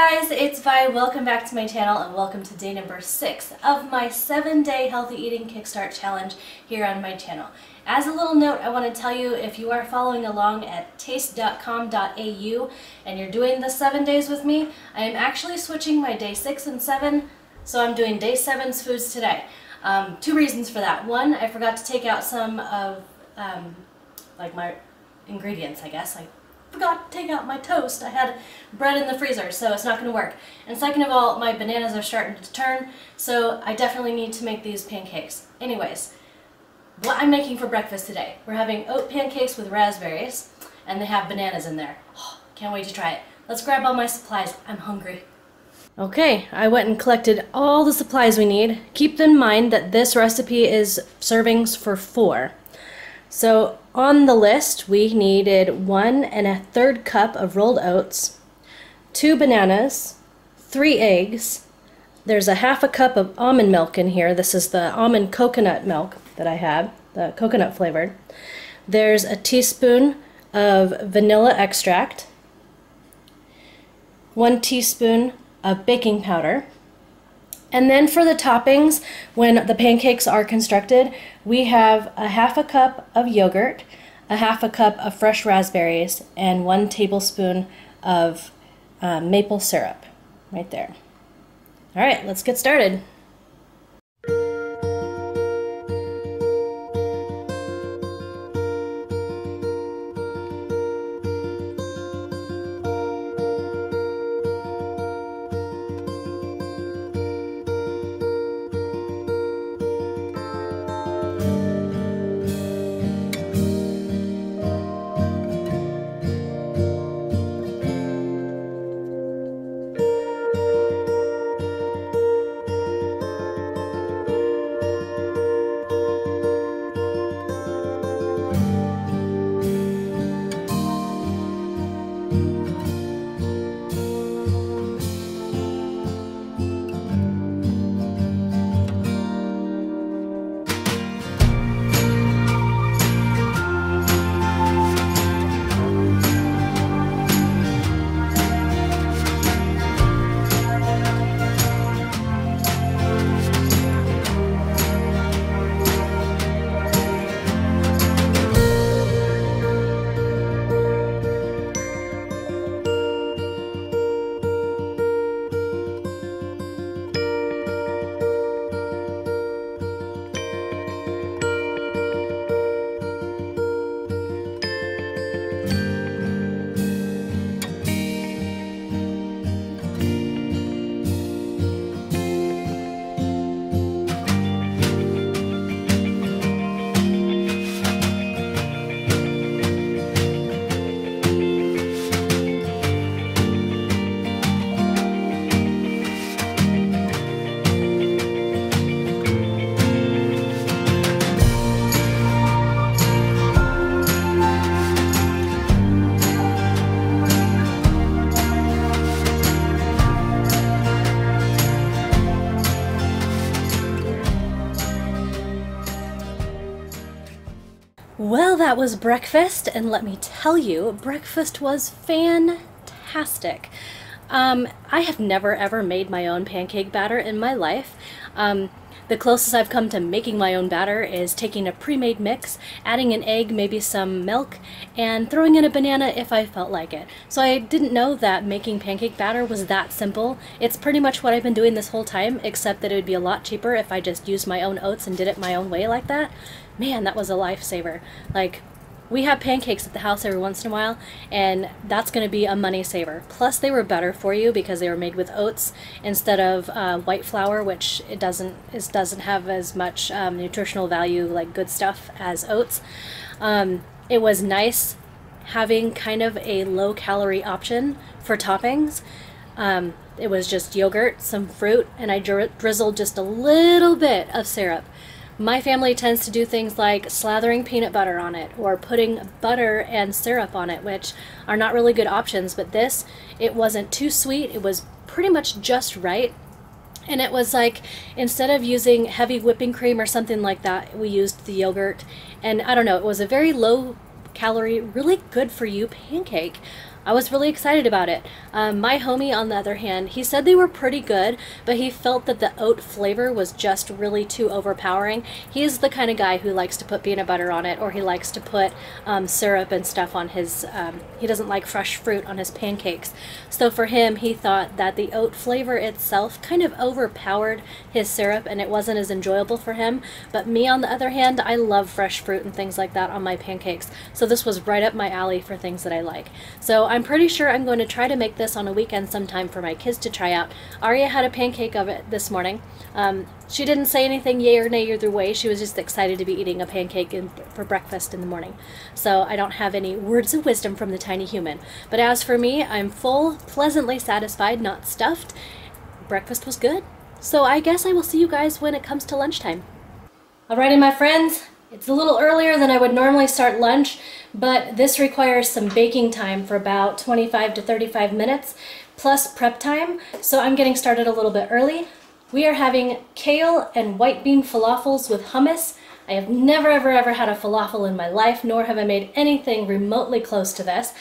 guys, it's Vi. Welcome back to my channel and welcome to day number 6 of my 7-day Healthy Eating Kickstart challenge here on my channel. As a little note, I want to tell you, if you are following along at taste.com.au and you're doing the 7 days with me, I am actually switching my day 6 and 7, so I'm doing day 7's foods today. Two reasons for that. One, I forgot to take out some of my ingredients, I guess. I forgot to take out my toast. I had bread in the freezer, so it's not going to work. And second of all, my bananas are starting to turn, so I definitely need to make these pancakes. Anyways, what I'm making for breakfast today. We're having oat pancakes with raspberries, and they have bananas in there. Oh, can't wait to try it. Let's grab all my supplies. I'm hungry. Okay, I went and collected all the supplies we need. Keep in mind that this recipe is servings for 4. So on the list, we needed 1 1/3 cup of rolled oats, 2 bananas, 3 eggs. There's a 1/2 cup of almond milk in here. This is the almond coconut milk that I have, the coconut flavored. There's a teaspoon of vanilla extract, 1 teaspoon of baking powder. And then for the toppings, when the pancakes are constructed, we have a 1/2 cup of yogurt, a 1/2 cup of fresh raspberries, and 1 tablespoon of maple syrup right there. All right, let's get started. Well, that was breakfast, and let me tell you, breakfast was fantastic. I have never ever made my own pancake batter in my life. The closest I've come to making my own batter is taking a pre-made mix, adding an egg, maybe some milk, and throwing in a banana if I felt like it. So I didn't know that making pancake batter was that simple. It's pretty much what I've been doing this whole time, except that it would be a lot cheaper if I just used my own oats and did it my own way like that. Man, that was a lifesaver. Like, we have pancakes at the house every once in a while, and that's going to be a money saver. Plus, they were better for you because they were made with oats instead of white flour, which it doesn't have as much nutritional value, like good stuff, as oats. It was nice having kind of a low-calorie option for toppings. It was just yogurt, some fruit, and I drizzled just a little bit of syrup. My family tends to do things like slathering peanut butter on it or putting butter and syrup on it, which are not really good options, but this, it wasn't too sweet. It was pretty much just right. And it was like, instead of using heavy whipping cream or something like that, we used the yogurt. And I don't know, it was a very low calorie, really good for you pancake. I was really excited about it. My homie, on the other hand, he said they were pretty good, but he felt that the oat flavor was just really too overpowering. He's the kind of guy who likes to put peanut butter on it, or he likes to put syrup and stuff on his, he doesn't like fresh fruit on his pancakes. So for him, he thought that the oat flavor itself kind of overpowered his syrup and it wasn't as enjoyable for him. But me, on the other hand, I love fresh fruit and things like that on my pancakes. So this was right up my alley for things that I like. So I'm pretty sure I'm going to try to make this on a weekend sometime for my kids to try out. Arya had a pancake of it this morning. She didn't say anything yay or nay either way. She was just excited to be eating a pancake for breakfast in the morning. So I don't have any words of wisdom from the tiny human. But as for me, I'm full, pleasantly satisfied, not stuffed. Breakfast was good. So I guess I will see you guys when it comes to lunchtime. Alrighty, my friends. It's a little earlier than I would normally start lunch, but this requires some baking time for about 25 to 35 minutes, plus prep time, so I'm getting started a little bit early. We are having kale and white bean falafels with hummus. I have never ever had a falafel in my life, nor have I made anything remotely close to this.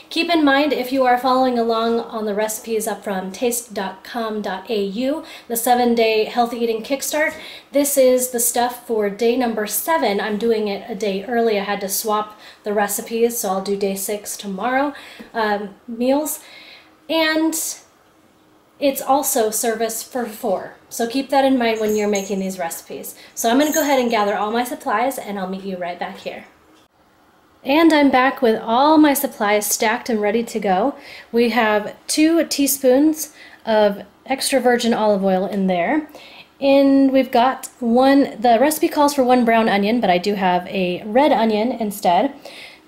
Keep in mind, if you are following along on the recipes up from taste.com.au, the 7-day Healthy Eating Kickstart, this is the stuff for day number 7. I'm doing it a day early. I had to swap the recipes, so I'll do day 6 tomorrow, meals. And it's also service for 4. So keep that in mind when you're making these recipes. So I'm going to go ahead and gather all my supplies, and I'll meet you right back here. And I'm back with all my supplies stacked and ready to go. We have 2 teaspoons of extra virgin olive oil in there. And we've got the recipe calls for 1 brown onion, but I do have a red onion instead.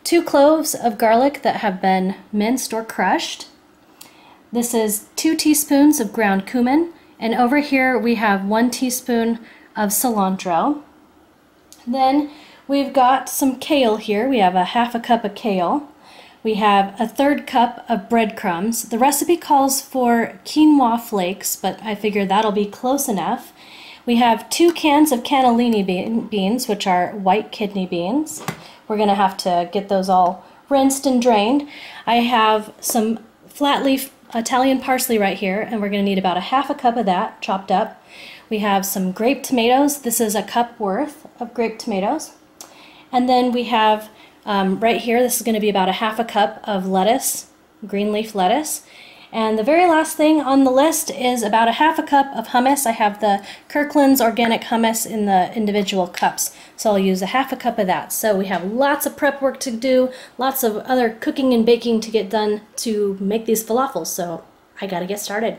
2 cloves of garlic that have been minced or crushed. This is 2 teaspoons of ground cumin. And over here we have 1 teaspoon of cilantro. Then we've got some kale here. We have a half a cup of kale. We have a 1/3 cup of breadcrumbs. The recipe calls for quinoa flakes, but I figured that'll be close enough. We have 2 cans of cannellini beans, which are white kidney beans. We're going to have to get those all rinsed and drained. I have some flat leaf Italian parsley right here, and we're going to need about a half a cup of that chopped up. We have some grape tomatoes. This is a cup worth of grape tomatoes. And then we have right here, this is going to be about a half a cup of lettuce, green leaf lettuce. And the very last thing on the list is about a half a cup of hummus. I have the Kirkland's organic hummus in the individual cups, so I'll use a half a cup of that. So we have lots of prep work to do, lots of other cooking and baking to get done to make these falafels, so I gotta get started.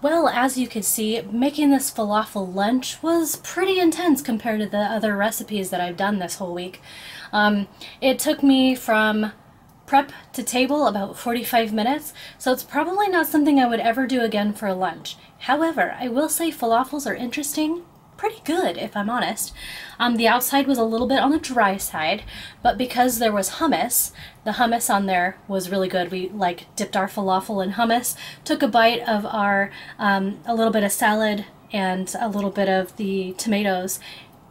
Well, as you could see, making this falafel lunch was pretty intense compared to the other recipes that I've done this whole week. It took me from prep to table about 45 minutes, so it's probably not something I would ever do again for lunch. However, I will say falafels are interesting. Pretty good, if I'm honest. The outside was a little bit on the dry side, but because there was hummus, the hummus on there was really good. We dipped our falafel in hummus, took a bite of our a little bit of salad and a little bit of the tomatoes,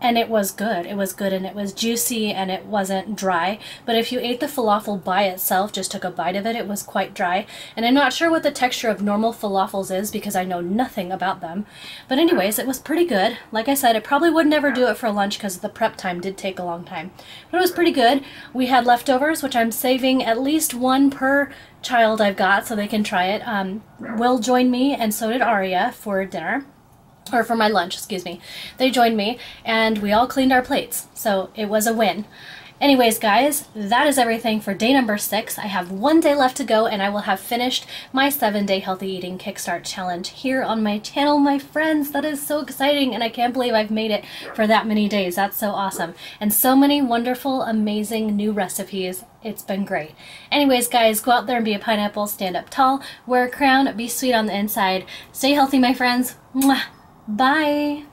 and it was good. It was good, and it was juicy, and it wasn't dry. But if you ate the falafel by itself, just took a bite of it, it was quite dry. And I'm not sure what the texture of normal falafels is because I know nothing about them. But anyways, it was pretty good. Like I said, I probably would never do it for lunch because the prep time did take a long time. But it was pretty good. We had leftovers, which I'm saving at least one per child I've got so they can try it. Will joined me, and so did Aria for dinner. Or for my lunch, excuse me. They joined me, and we all cleaned our plates, so it was a win. Anyways, guys, that is everything for day number 6. I have 1 day left to go, and I will have finished my 7-day Healthy Eating Kickstart challenge here on my channel, my friends. That is so exciting, and I can't believe I've made it for that many days. That's so awesome. And so many wonderful, amazing new recipes. It's been great. Anyways, guys, go out there and be a pineapple, stand up tall, wear a crown, be sweet on the inside. Stay healthy, my friends. Mwah. Bye!